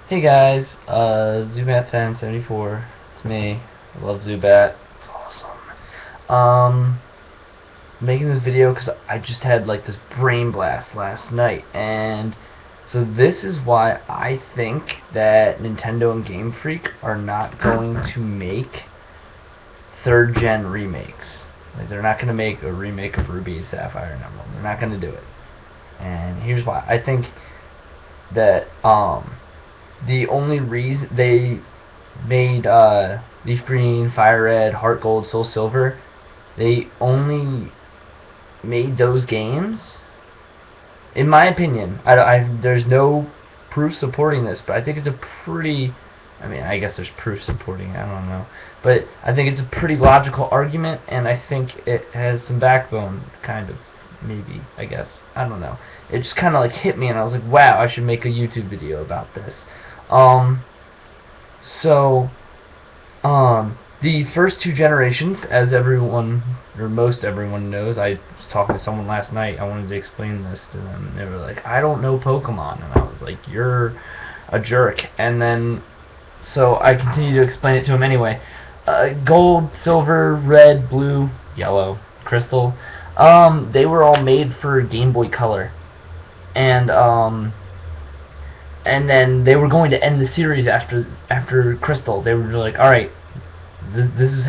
Hey guys, Zubat fan 74. It's me. I love Zubat. It's awesome. Making this video because I just had like this brain blast last night, and so this is why I think that Nintendo and Game Freak are not going to make third gen remakes. Like, they're not going to make a remake of Ruby, Sapphire, and Emerald. They're not going to do it. And here's why. I think that the only reason they made Leaf Green, Fire Red, Heart Gold, Soul Silver, they only made those games, in my opinion. There's no proof supporting this, but I think it's a pretty, I mean, I guess there's proof supporting it, I don't know, but I think it's a pretty logical argument, and I think it has some backbone, kind of, maybe, I guess, I don't know. It just kind of like hit me, and I was like, wow, I should make a YouTube video about this. The first two generations, as everyone, or most everyone knows, I was talking to someone last night, I wanted to explain this to them, and they were like, I don't know Pokemon, and I was like, you're a jerk, and then, so I continued to explain it to him anyway. Gold, silver, red, blue, yellow, crystal, they were all made for Game Boy Color, and then they were going to end the series after Crystal. They were like, all right, this is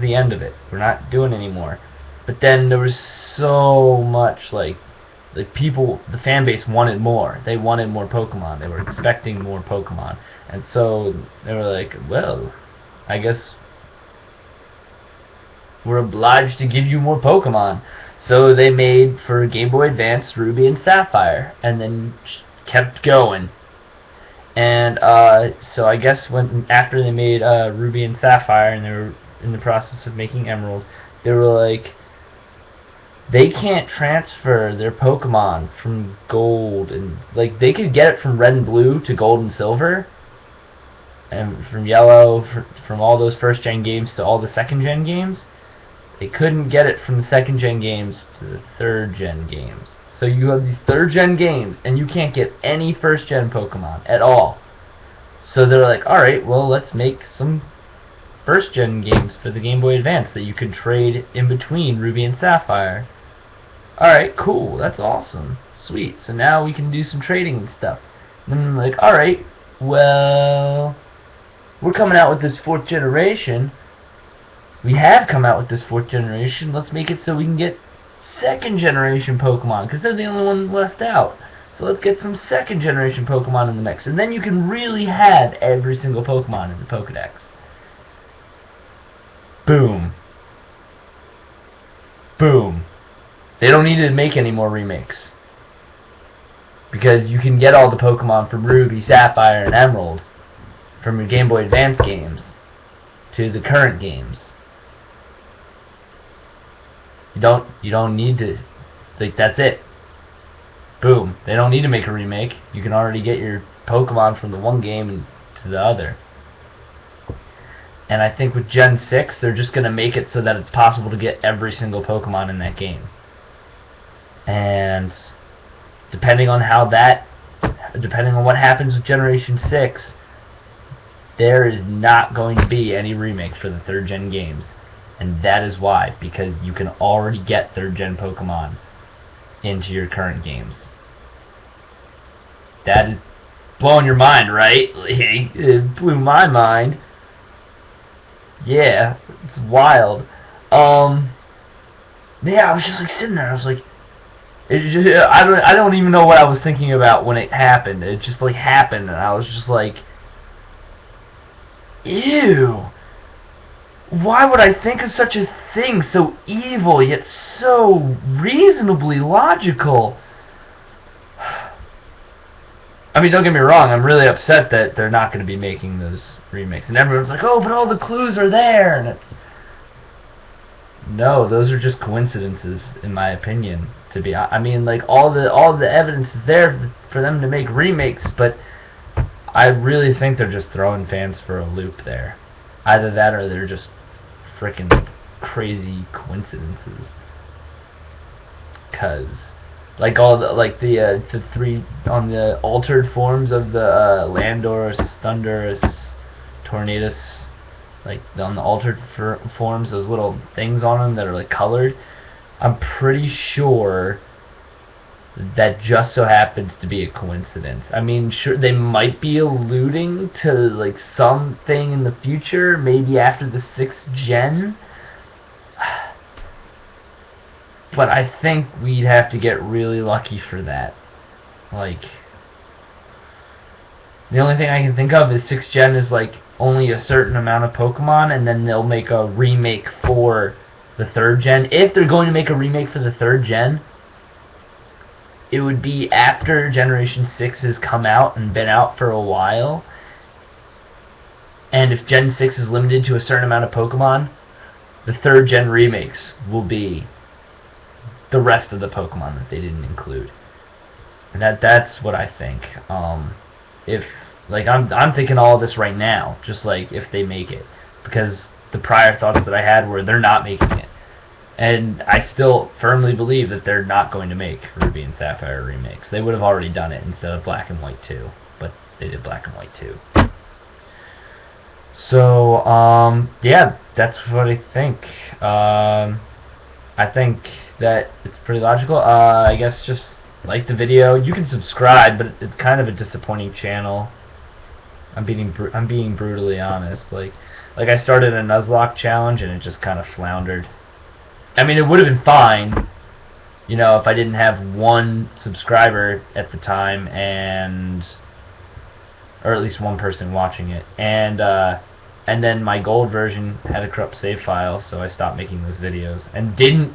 the end of it. We're not doing anymore. But then there was so much like people, the fan base wanted more. They wanted more Pokemon. They were expecting more Pokemon, and so they were like, well, I guess we're obliged to give you more Pokemon. So they made for Game Boy Advance Ruby and Sapphire, and then kept going. And so I guess after they made Ruby and Sapphire, and they were in the process of making Emerald, they were like, they can't transfer their Pokemon from Gold, and like they could get it from Red and Blue to Gold and Silver, and from Yellow, from all those first gen games to all the second gen games. They couldn't get it from the second gen games to the third gen games. So you have these third gen games, and you can't get any first gen Pokemon at all. So they're like, alright, well, let's make some first gen games for the Game Boy Advance that you could trade in between Ruby and Sapphire. Alright, cool, that's awesome. Sweet, so now we can do some trading and stuff. And then they're like, alright, well, we're coming out with this fourth generation. We have come out with this fourth generation. Let's make it so we can get second generation Pokemon, because they're the only one left out. So let's get some second generation Pokemon in the mix, and then you can really have every single Pokemon in the Pokedex. Boom. Boom. They don't need to make any more remakes, because you can get all the Pokemon from Ruby, Sapphire, and Emerald from your Game Boy Advance games to the current games. You don't need to, like, that's it. Boom. They don't need to make a remake. You can already get your Pokemon from the one game and to the other. And I think with Gen 6, they're just going to make it so that it's possible to get every single Pokemon in that game. And depending on what happens with Generation 6, there is not going to be any remake for the third gen games. And that is why, because you can already get third gen Pokemon into your current games. That is blowing your mind, right? It blew my mind. Yeah, it's wild. Yeah, I was just like sitting there. I was like, I don't even know what I was thinking about when it happened. It just like happened, and I was just like, ew. Why would I think of such a thing, so evil, yet so reasonably logical? I mean, don't get me wrong, I'm really upset that they're not going to be making those remakes. And everyone's like, oh, but all the clues are there, and it's... No, those are just coincidences, in my opinion, to be... I mean, like, all the evidence is there for them to make remakes, but I really think they're just throwing fans for a loop there. Either that or they're just frickin' crazy coincidences. 'Cause like all the three on the altered forms of the Landorus, Thunderous, Tornadus, like on the altered forms, those little things on them that are like colored. I'm pretty sure that just so happens to be a coincidence. I mean, sure, they might be alluding to like something in the future, maybe after the 6th gen. But I think we'd have to get really lucky for that. Like, the only thing I can think of is 6th gen is like only a certain amount of Pokemon, and then they'll make a remake for the 3rd gen. If they're going to make a remake for the 3rd gen, it would be after Generation 6 has come out and been out for a while. And if Gen 6 is limited to a certain amount of Pokemon, the 3rd gen remakes will be the rest of the Pokemon that they didn't include. And that's what I think. If like I'm thinking all of this right now, just like if they make it, because the prior thoughts that I had were they're not making it. And I still firmly believe that they're not going to make Ruby and Sapphire remakes. They would have already done it instead of Black and White 2, but they did Black and White 2. So, yeah, that's what I think. I think that it's pretty logical. I guess just like the video. You can subscribe, but it's kind of a disappointing channel. I'm being brutally honest. Like I started a Nuzlocke challenge and it just kind of floundered. I mean, it would have been fine, you know, if I didn't have 1 subscriber at the time, or at least 1 person watching it, and then my gold version had a corrupt save file, so I stopped making those videos, and didn't.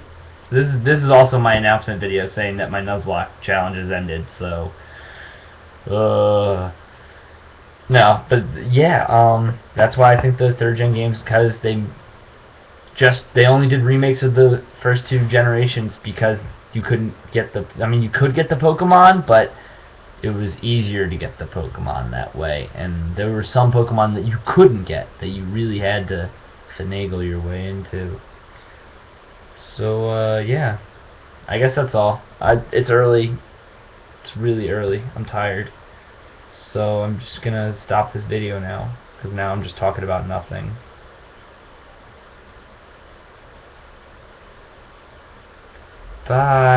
This is also my announcement video saying that my Nuzlocke challenge has ended. So, no, but yeah, that's why I think the 3rd gen games, because they only did remakes of the first 2 generations because you couldn't get the. I mean, you could get the Pokemon, but it was easier to get the Pokemon that way, and there were some Pokemon that you couldn't get that you really had to finagle your way into. So yeah, I guess that's all. It's early. It's really early. I'm tired. So I'm just gonna stop this video now, because now I'm just talking about nothing. Bye.